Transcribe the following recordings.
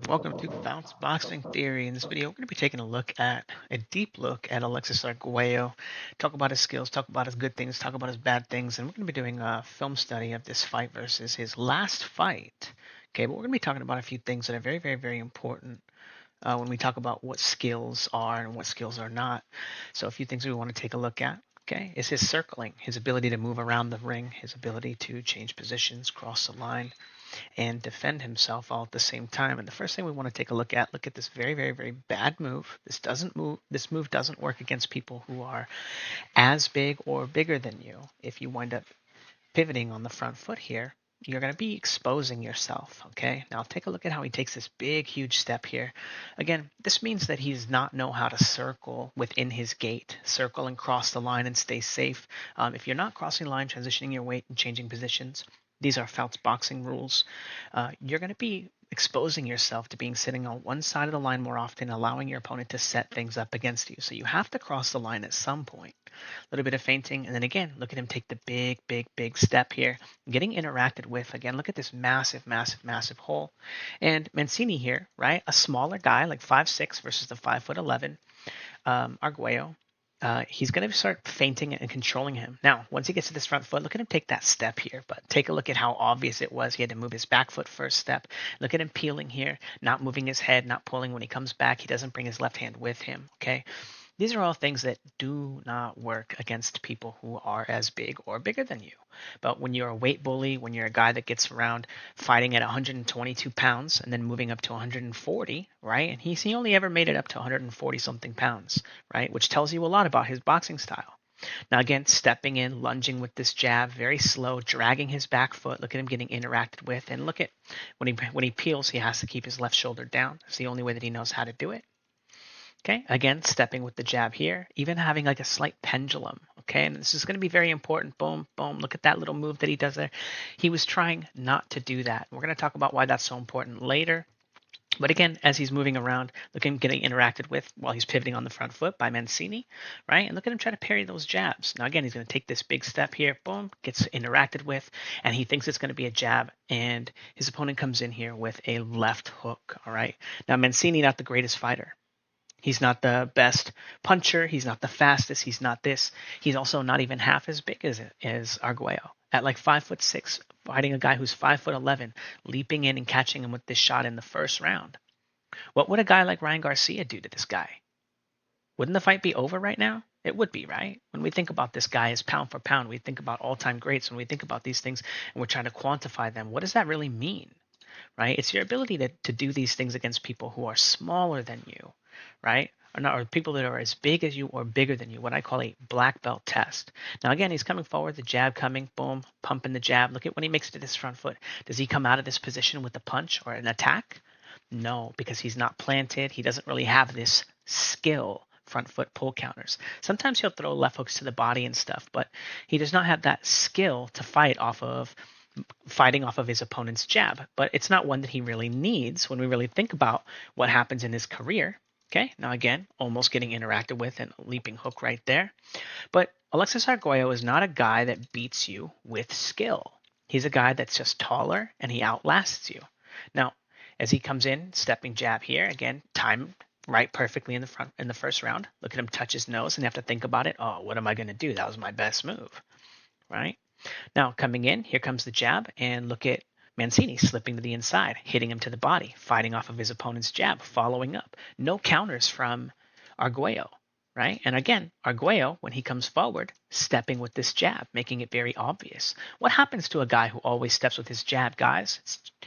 Welcome to Fouts Boxing Theory. In this video, we're going to be taking a deep look at Alexis Arguello, talk about his skills, talk about his good things, talk about his bad things, and we're going to be doing a film study of this fight versus his last fight. Okay, but we're going to be talking about a few things that are very, very, very important when we talk about what skills are and what skills are not. So a few things we want to take a look at. Okay, is his circling, his ability to move around the ring, his ability to change positions, cross the line, and defend himself all at the same time. And the first thing we want to take a look at this very, very, very bad move. This move doesn't work against people who are as big or bigger than you. If you wind up pivoting on the front foot here, you're going to be exposing yourself. Okay, now take a look at how he takes this big, huge step here. Again, this means that he does not know how to circle within his gait, circle and cross the line and stay safe. If you're not crossing the line, transitioning your weight, and changing positions, these are Fouts boxing rules. You're going to be exposing yourself to being sitting on one side of the line more often, allowing your opponent to set things up against you. So you have to cross the line at some point. A little bit of feinting, and then again, look at him take the big, big, big step here, getting interacted with. Again, look at this massive, massive, massive hole. And Mancini here, right? A smaller guy, like 5'6" versus the 5'11", Arguello. He's going to start feinting and controlling him. Now, once he gets to this front foot, look at him take that step here. But take a look at how obvious it was. He had to move his back foot first step. Look at him peeling here, not moving his head, not pulling when he comes back. He doesn't bring his left hand with him. Okay. These are all things that do not work against people who are as big or bigger than you. But when you're a weight bully, when you're a guy that gets around fighting at 122 pounds and then moving up to 140, right? And he only ever made it up to 140 something pounds, right? Which tells you a lot about his boxing style. Now again, stepping in, lunging with this jab, very slow, dragging his back foot. Look at him getting interacted with, and look at when he peels, he has to keep his left shoulder down. It's the only way that he knows how to do it. Okay, again, stepping with the jab here, even having like a slight pendulum. Okay, and this is going to be very important. Boom, boom. Look at that little move that he does there. He was trying not to do that. We're going to talk about why that's so important later. But again, as he's moving around, look at him getting interacted with while he's pivoting on the front foot by Mancini, right? And look at him try to parry those jabs. Now, again, he's going to take this big step here, boom, gets interacted with, and he thinks it's going to be a jab, and his opponent comes in here with a left hook, all right? Now, Mancini, not the greatest fighter. He's not the best puncher. He's not the fastest. He's not this. He's also not even half as big as Arguello. At like 5'6", fighting a guy who's 5'11", leaping in and catching him with this shot in the first round. What would a guy like Ryan Garcia do to this guy? Wouldn't the fight be over right now? It would be, right? When we think about this guy as pound for pound, we think about all-time greats. When we think about these things and we're trying to quantify them, what does that really mean? Right? It's your ability to do these things against people who are smaller than you, right? Or people that are as big as you or bigger than you, what I call a black belt test. Now, again, he's coming forward, the jab coming, boom, pumping the jab. Look at when he makes it to this front foot. Does he come out of this position with a punch or an attack? No, because he's not planted. He doesn't really have this skill front foot pull counters. Sometimes he'll throw left hooks to the body and stuff, but he does not have that skill to fighting off of his opponent's jab, but it's not one that he really needs when we really think about what happens in his career. Okay, now again, almost getting interacted with and leaping hook right there. But Alexis Arguello is not a guy that beats you with skill. He's a guy that's just taller and he outlasts you. Now, as he comes in, stepping jab here, again, timed right perfectly in the first round. Look at him touch his nose and you have to think about it. Oh, what am I going to do? That was my best move, right? Now coming in, here comes the jab, and look at Mancini slipping to the inside, hitting him to the body, fighting off of his opponent's jab, following up. No counters from Arguello, right? And again, Arguello, when he comes forward, stepping with this jab, making it very obvious. What happens to a guy who always steps with his jab, guys?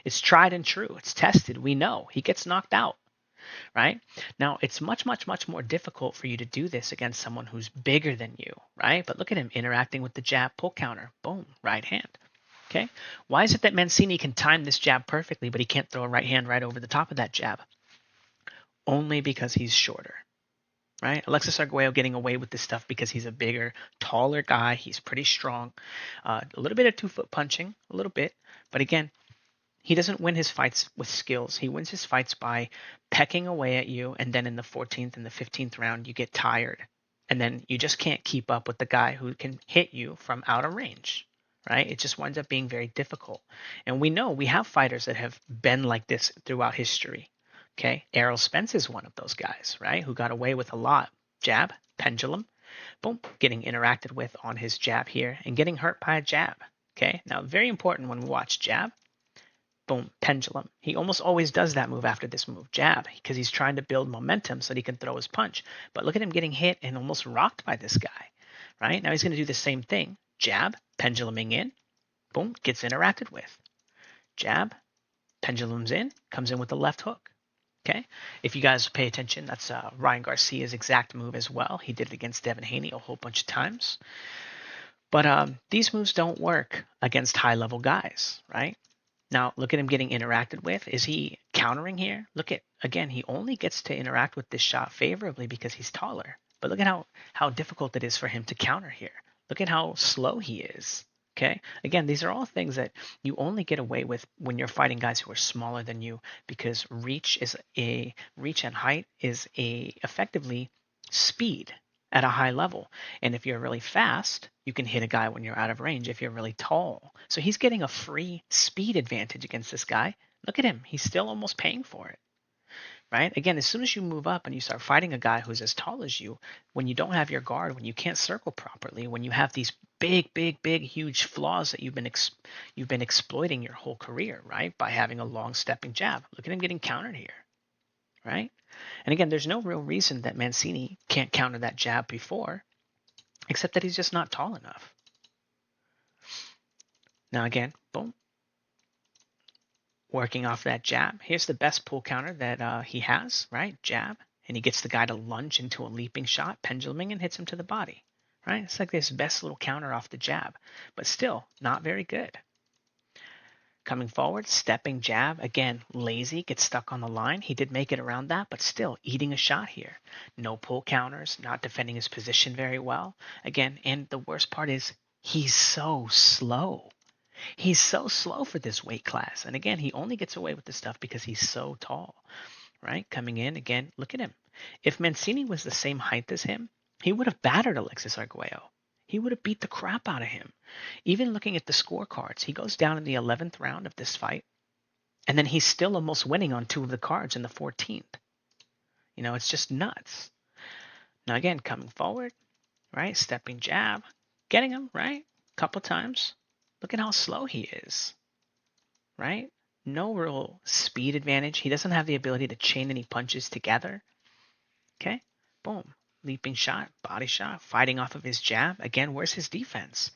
It's tried and true. It's tested. We know. He gets knocked out, right? Now, it's much, much, much more difficult for you to do this against someone who's bigger than you, right? But look at him interacting with the jab pull counter. Boom, right hand. Okay. Why is it that Mancini can time this jab perfectly, but he can't throw a right hand right over the top of that jab? Only because he's shorter, right? Alexis Arguello getting away with this stuff because he's a bigger, taller guy. He's pretty strong. A little bit of 2-foot punching, a little bit. But again, he doesn't win his fights with skills. He wins his fights by pecking away at you, and then in the 14th and the 15th round, you get tired. And then you just can't keep up with the guy who can hit you from out of range, right? It just winds up being very difficult. And we know we have fighters that have been like this throughout history. Okay, Errol Spence is one of those guys, right? Who got away with a lot. Jab, pendulum, boom, getting interacted with on his jab here and getting hurt by a jab. Okay, now very important when we watch jab, boom, pendulum. He almost always does that move after this move, jab, because he's trying to build momentum so that he can throw his punch. But look at him getting hit and almost rocked by this guy, right? Now he's going to do the same thing, jab, penduluming in, boom, gets interacted with. Jab, pendulums in, comes in with the left hook. Okay, if you guys pay attention, that's Ryan Garcia's exact move as well. He did it against Devin Haney a whole bunch of times. But these moves don't work against high-level guys, right? Now, look at him getting interacted with. Is he countering here? Look at, again, he only gets to interact with this shot favorably because he's taller. But look at how difficult it is for him to counter here. Look at how slow he is. Okay, again, these are all things that you only get away with when you're fighting guys who are smaller than you, because reach and height is effectively speed at a high level. And if you're really fast, you can hit a guy when you're out of range if you're really tall. So he's getting a free speed advantage against this guy. Look at him. He's still almost paying for it. Right? Again, as soon as you move up and you start fighting a guy who's as tall as you, when you don't have your guard, when you can't circle properly, when you have these big, huge flaws that you've been exploiting your whole career, right? By having a long stepping jab. Look at him getting countered here, right? And again, there's no real reason that Mancini can't counter that jab before, except that he's just not tall enough. Now again, boom. Working off that jab. Here's the best pull counter that he has, right? Jab. And he gets the guy to lunge into a leaping shot, penduluming, and hits him to the body, right? It's like this best little counter off the jab, but still not very good. Coming forward, stepping jab, again, lazy, gets stuck on the line. He did make it around that, but still eating a shot here. No pull counters, not defending his position very well. Again, and the worst part is he's so slow. He's so slow for this weight class. And again, he only gets away with this stuff because he's so tall, right? Coming in, again, look at him. If Mancini was the same height as him, he would have battered Alexis Arguello. He would have beat the crap out of him. Even looking at the scorecards, he goes down in the 11th round of this fight, and then he's still almost winning on 2 of the cards in the 14th. You know, it's just nuts. Now again, coming forward, right? Stepping jab, getting him, right? Couple times. Look at how slow he is, right? No real speed advantage. He doesn't have the ability to chain any punches together. Okay, boom. Leaping shot, body shot, fighting off of his jab. Again, where's his defense?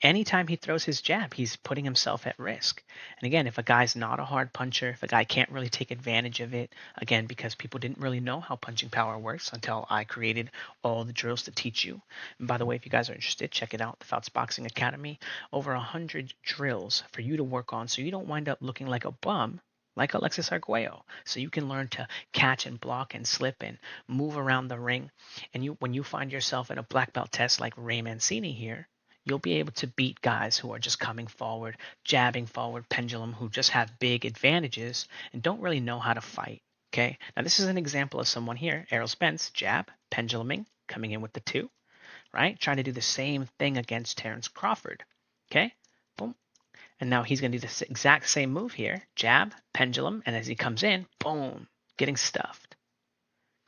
Anytime he throws his jab, he's putting himself at risk. And again, if a guy's not a hard puncher, if a guy can't really take advantage of it, again, because people didn't really know how punching power works until I created all the drills to teach you. And by the way, if you guys are interested, check it out, the Fouts Boxing Academy. Over 100 drills for you to work on so you don't wind up looking like a bum like Alexis Arguello. So you can learn to catch and block and slip and move around the ring. And when you find yourself in a black belt test like Ray Mancini here, you'll be able to beat guys who are just coming forward, jabbing forward, pendulum, who just have big advantages and don't really know how to fight. Okay, now this is an example of someone here, Errol Spence, jab, penduluming, coming in with the 2, right? Trying to do the same thing against Terence Crawford. Okay, boom. And now he's going to do the exact same move here, jab, pendulum, and as he comes in, boom, getting stuffed.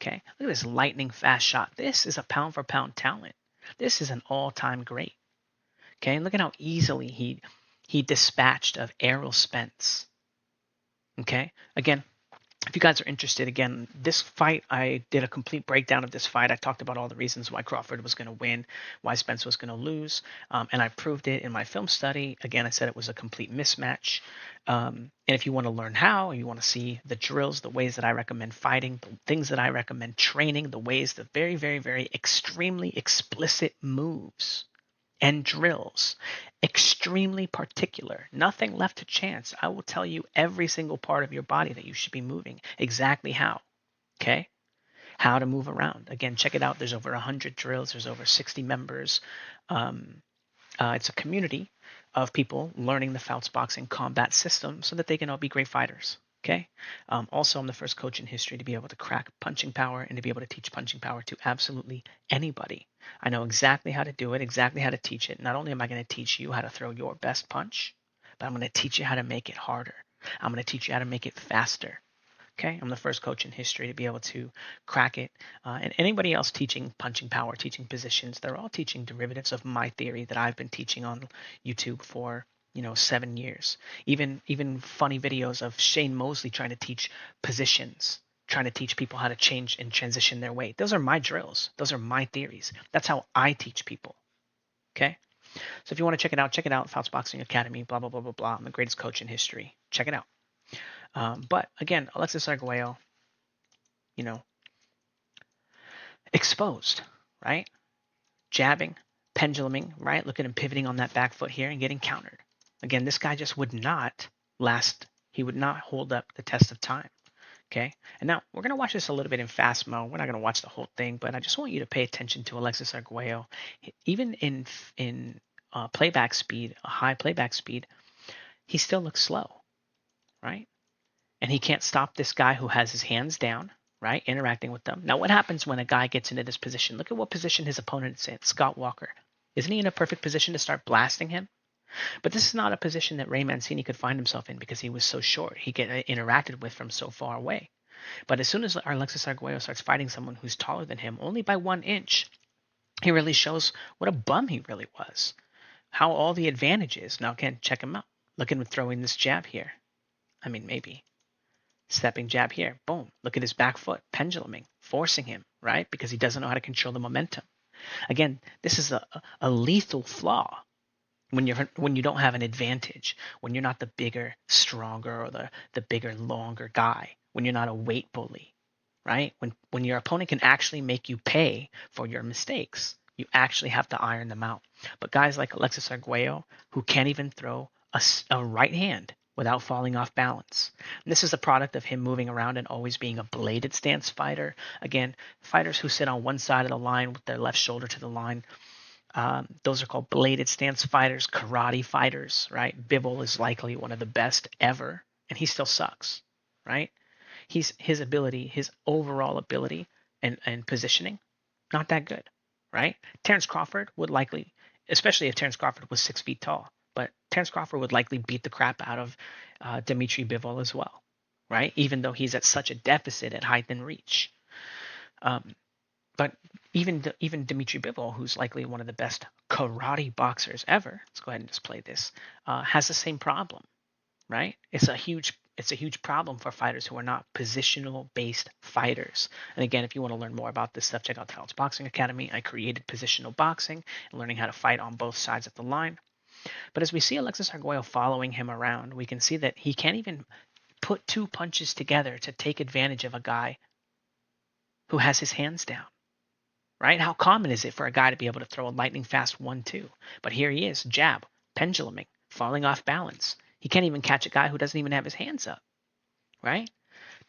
Okay, look at this lightning fast shot. This is a pound for pound talent. This is an all-time great. Okay, and look at how easily he dispatched of Errol Spence. Okay, again, if you guys are interested, again, this fight, I did a complete breakdown of this fight. I talked about all the reasons why Crawford was going to win, why Spence was going to lose, and I proved it in my film study. Again, I said it was a complete mismatch. And if you want to learn how, you want to see the drills, the ways that I recommend fighting, the things that I recommend training, the ways, the very, very, very extremely explicit moves and drills, extremely particular, nothing left to chance. I will tell you every single part of your body that you should be moving, exactly how, okay? How to move around. Again, check it out. There's over 100 drills. There's over 60 members. It's a community of people learning the Fouts Boxing combat system so that they can all be great fighters. Okay. Also, I'm the first coach in history to be able to crack punching power and to be able to teach punching power to absolutely anybody. I know exactly how to do it, exactly how to teach it. Not only am I going to teach you how to throw your best punch, but I'm going to teach you how to make it harder. I'm going to teach you how to make it faster. Okay, I'm the first coach in history to be able to crack it. And anybody else teaching punching power, teaching positions, they're all teaching derivatives of my theory that I've been teaching on YouTube for 7 years. Even funny videos of Shane Mosley trying to teach positions, trying to teach people how to change and transition their weight. Those are my drills. Those are my theories. That's how I teach people. Okay, so if you want to check it out. Fouts Boxing Academy. Blah blah blah blah blah. I'm the greatest coach in history. Check it out. But again, Alexis Arguello, you know, exposed, right? Jabbing, penduluming, right? Look at him pivoting on that back foot here and getting countered. Again, this guy just would not last. He would not hold up the test of time. Okay. And now we're going to watch this a little bit in fast mode. We're not going to watch the whole thing, but I just want you to pay attention to Alexis Arguello. Even in playback speed, a high playback speed, he still looks slow, right? And he can't stop this guy who has his hands down, right? Interacting with them. Now, what happens when a guy gets into this position? Look at what position his opponent is in, Scott Walker. Isn't he in a perfect position to start blasting him? But this is not a position that Ray Mancini could find himself in because he was so short. He get interacted with from so far away. But as soon as Alexis Arguello starts fighting someone who's taller than him, only by 1 inch, he really shows what a bum he really was. How all the advantages. Now, again, check him out. Look at him throwing this jab here. I mean, maybe. Stepping jab here. Boom. Look at his back foot. Penduluming. Forcing him, right? Because he doesn't know how to control the momentum. Again, this is a lethal flaw when you don't have an advantage, when you're not the bigger, stronger, or the bigger, longer guy, when you're not a weight bully, right? When your opponent can actually make you pay for your mistakes, you actually have to iron them out. But guys like Alexis Arguello, who can't even throw a right hand without falling off balance. And this is a product of him moving around and always being a bladed stance fighter. Again, fighters who sit on one side of the line with their left shoulder to the line, those are called bladed stance fighters, karate fighters, right? Bivol is likely one of the best ever, and he still sucks, right? His ability, his overall ability and positioning, not that good, right? Terence Crawford would likely, especially if Terence Crawford was 6 feet tall, but Terence Crawford would likely beat the crap out of Dimitri Bivol as well, right? Even though he's at such a deficit at height and reach. But even Dimitri Bivol, who's likely one of the best karate boxers ever, let's go ahead and just play this, has the same problem, right? It's a huge problem for fighters who are not positional based fighters. And again, if you want to learn more about this stuff, check out the Fouts Boxing Academy. I created positional boxing and learning how to fight on both sides of the line. But as we see Alexis Arguello following him around, we can see that he can't even put 2 punches together to take advantage of a guy who has his hands down. Right? How common is it for a guy to be able to throw a lightning fast 1-2? But here he is, jab, penduluming, falling off balance. He can't even catch a guy who doesn't even have his hands up, right?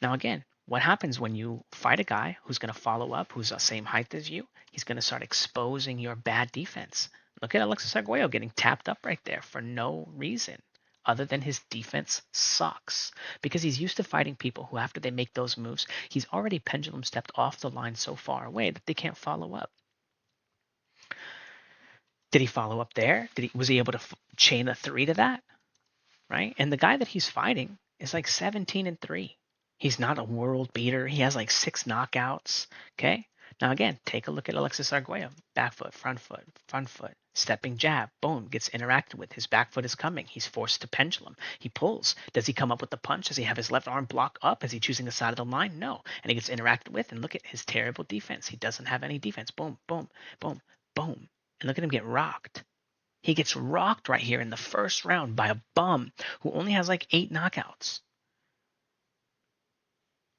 Now, again, what happens when you fight a guy who's going to follow up, who's the same height as you? He's going to start exposing your bad defense. Look at Alexis Arguello getting tapped up right there for no reason other than his defense sucks, because he's used to fighting people who, after they make those moves, he's already pendulum stepped off the line so far away that they can't follow up. Did he follow up there? Was he able to chain a 3 to that? Right? And the guy that he's fighting is like 17-3. He's not a world beater. He has like 6 knockouts. Okay. Now again, take a look at Alexis Arguello. Back foot, front foot, stepping jab, boom, gets interacted with. His back foot is coming. He's forced to pendulum. He pulls. Does he come up with the punch? Does he have his left arm block up? Is he choosing the side of the line? No. And he gets interacted with. And look at his terrible defense. He doesn't have any defense. Boom, boom, boom, boom. And look at him get rocked. He gets rocked right here in the first round by a bum who only has like 8 knockouts.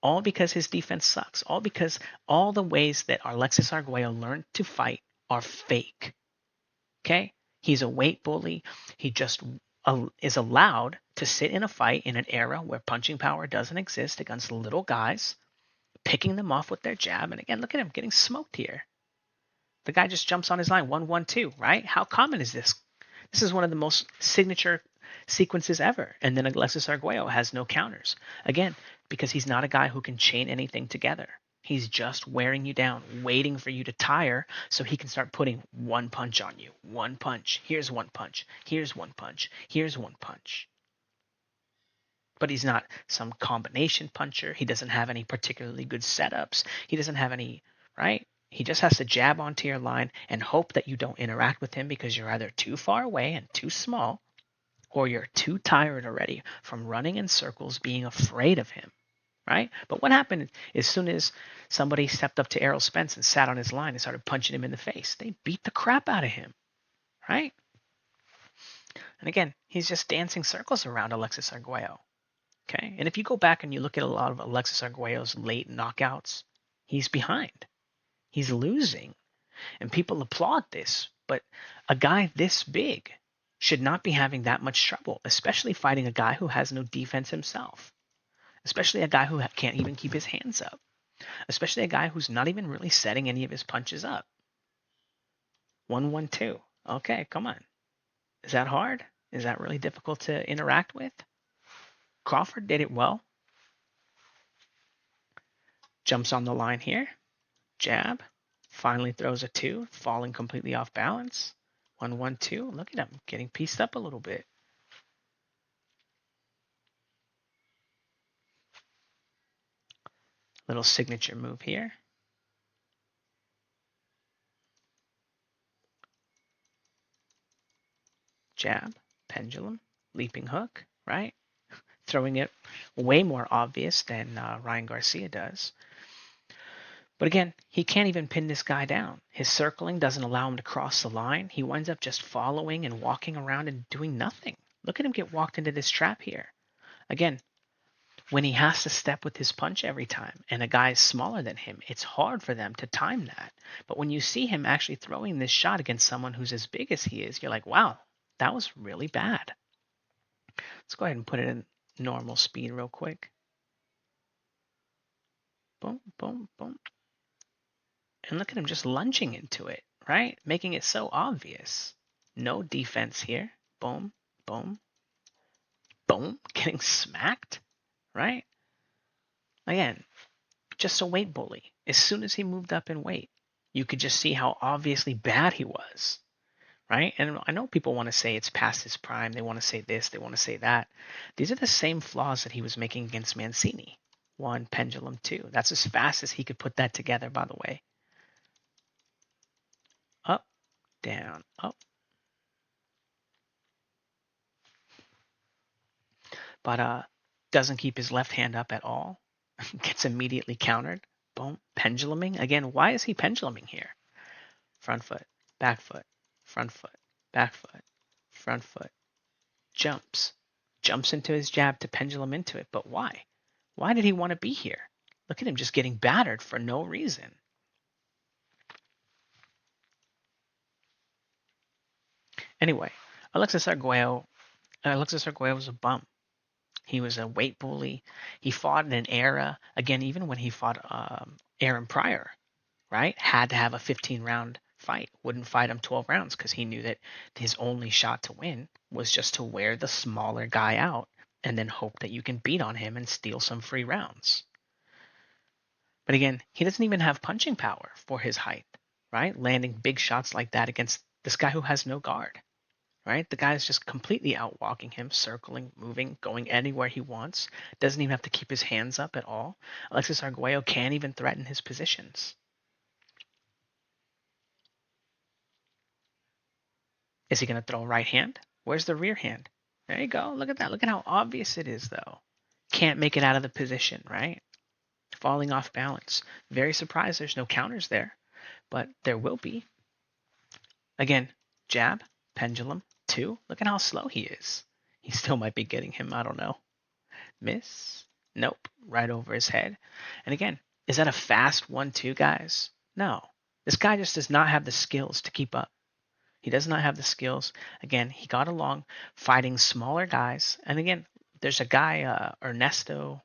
All because his defense sucks. All because all the ways that Alexis Arguello learned to fight are fake. Okay? He's a weight bully. He just is allowed to sit in a fight in an era where punching power doesn't exist against little guys, picking them off with their jab. And again, look at him getting smoked here. The guy just jumps on his line, 1-1-2, right? How common is this? This is one of the most signature sequences ever. And then Alexis Arguello has no counters. Again, because he's not a guy who can chain anything together. He's just wearing you down, waiting for you to tire so he can start putting one punch on you. One punch. Here's one punch. Here's one punch. Here's one punch. But he's not some combination puncher. He doesn't have any particularly good setups. He doesn't have any, right? He just has to jab onto your line and hope that you don't interact with him because you're either too far away and too small, or you're too tired already from running in circles, being afraid of him, right? But what happened as soon as somebody stepped up to Errol Spence and sat on his line and started punching him in the face? They beat the crap out of him, right? And again, he's just dancing circles around Alexis Arguello. Okay, and if you go back and you look at a lot of Alexis Arguello's late knockouts, he's behind. He's losing. And people applaud this, but a guy this big should not be having that much trouble, especially fighting a guy who has no defense himself, especially a guy who can't even keep his hands up, especially a guy who's not even really setting any of his punches up. 1-1-2. Okay, come on. Is that hard? Is that really difficult to interact with? Crawford did it well. Jumps on the line here. Jab. Finally throws a 2, falling completely off balance. 1-1-2. Look at him getting pieced up a little bit. Little signature move here. Jab, pendulum, leaping hook, right? Throwing it way more obvious than Ryan Garcia does. But again, he can't even pin this guy down. His circling doesn't allow him to cross the line. He winds up just following and walking around and doing nothing. Look at him get walked into this trap here. Again, when he has to step with his punch every time and a guy is smaller than him, it's hard for them to time that. But when you see him actually throwing this shot against someone who's as big as he is, you're like, wow, that was really bad. Let's go ahead and put it in normal speed real quick. Boom, boom, boom. And look at him just lunging into it, right? Making it so obvious. No defense here. Boom, boom, boom. Getting smacked, right? Again, just a weight bully. As soon as he moved up in weight, you could just see how obviously bad he was, right? And I know people want to say it's past his prime. They want to say this. They want to say that. These are the same flaws that he was making against Mancini. 1, pendulum 2. That's as fast as he could put that together, by the way. Up, down, up. But doesn't keep his left hand up at all. Gets immediately countered. Boom, penduluming. Again, why is he penduluming here? Front foot, back foot, front foot, back foot, front foot. Jumps into his jab to pendulum into it. But why? Why did he want to be here? Look at him just getting battered for no reason. Anyway, Alexis Arguello was a bum. He was a weight bully. He fought in an era, again, even when he fought Aaron Pryor, right? Had to have a 15-round fight. Wouldn't fight him 12 rounds because he knew that his only shot to win was just to wear the smaller guy out and then hope that you can beat on him and steal some free rounds. But again, he doesn't even have punching power for his height, right? Landing big shots like that against this guy who has no guard. Right? The guy's just completely outwalking him, circling, moving, going anywhere he wants. Doesn't even have to keep his hands up at all. Alexis Arguello can't even threaten his positions. Is he going to throw a right hand? Where's the rear hand? There you go. Look at that. Look at how obvious it is, though. Can't make it out of the position, right? Falling off balance. Very surprised there's no counters there, but there will be. Again, jab, pendulum, 2. Look at how slow he is. He still might be getting him. I don't know. Miss. Nope. Right over his head. And again, is that a fast 1-2, guys? No. This guy just does not have the skills to keep up. He does not have the skills. Again, he got along fighting smaller guys. And again, there's a guy, Ernesto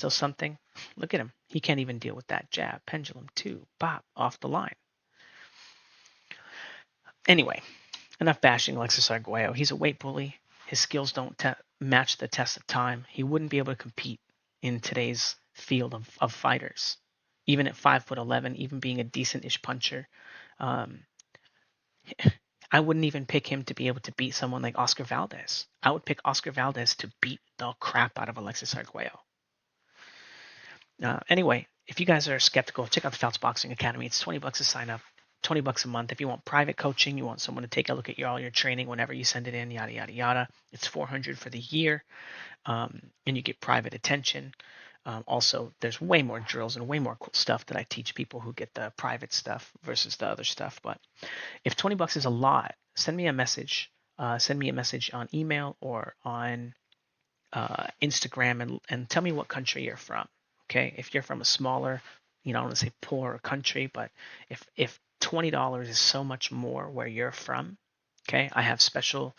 something. Look at him. He can't even deal with that jab. Pendulum 2. Bop. Off the line. Anyway. Enough bashing Alexis Arguello. He's a weight bully. his skills don't match the test of time, he wouldn't be able to compete in today's field of fighters. Even at 5'11", even being a decent-ish puncher, um, I wouldn't even pick him to be able to beat someone like Oscar Valdez. I would pick Oscar Valdez to beat the crap out of Alexis Arguello. Anyway, if you guys are skeptical, check out the Fouts Boxing Academy. It's $20 to sign up, $20 a month. If you want private coaching, you want someone to take a look at all your training whenever you send it in, yada yada yada. It's $400 for the year, and you get private attention. Also, there's way more drills and way more cool stuff that I teach people who get the private stuff versus the other stuff. But if $20 is a lot, send me a message. Send me a message on email or on Instagram and tell me what country you're from. Okay, if you're from a smaller, I don't want to say poorer country, but if $20 is so much more where you're from, okay, I have special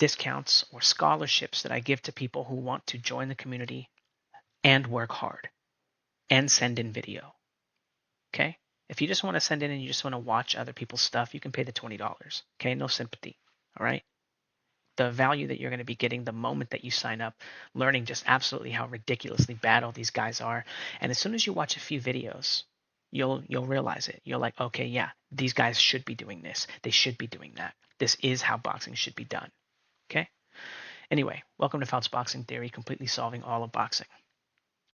discounts or scholarships that I give to people who want to join the community and work hard and send in video. Okay, if you just want to send in and you just want to watch other people's stuff, you can pay the $20. Okay, no sympathy. All right. The value that you're going to be getting the moment that you sign up, learning just absolutely how ridiculously bad all these guys are. And as soon as you watch a few videos, you'll realize it. You're like, okay, yeah, these guys should be doing this. They should be doing that. This is how boxing should be done. Okay? Anyway, welcome to Fouts Boxing Theory, completely solving all of boxing.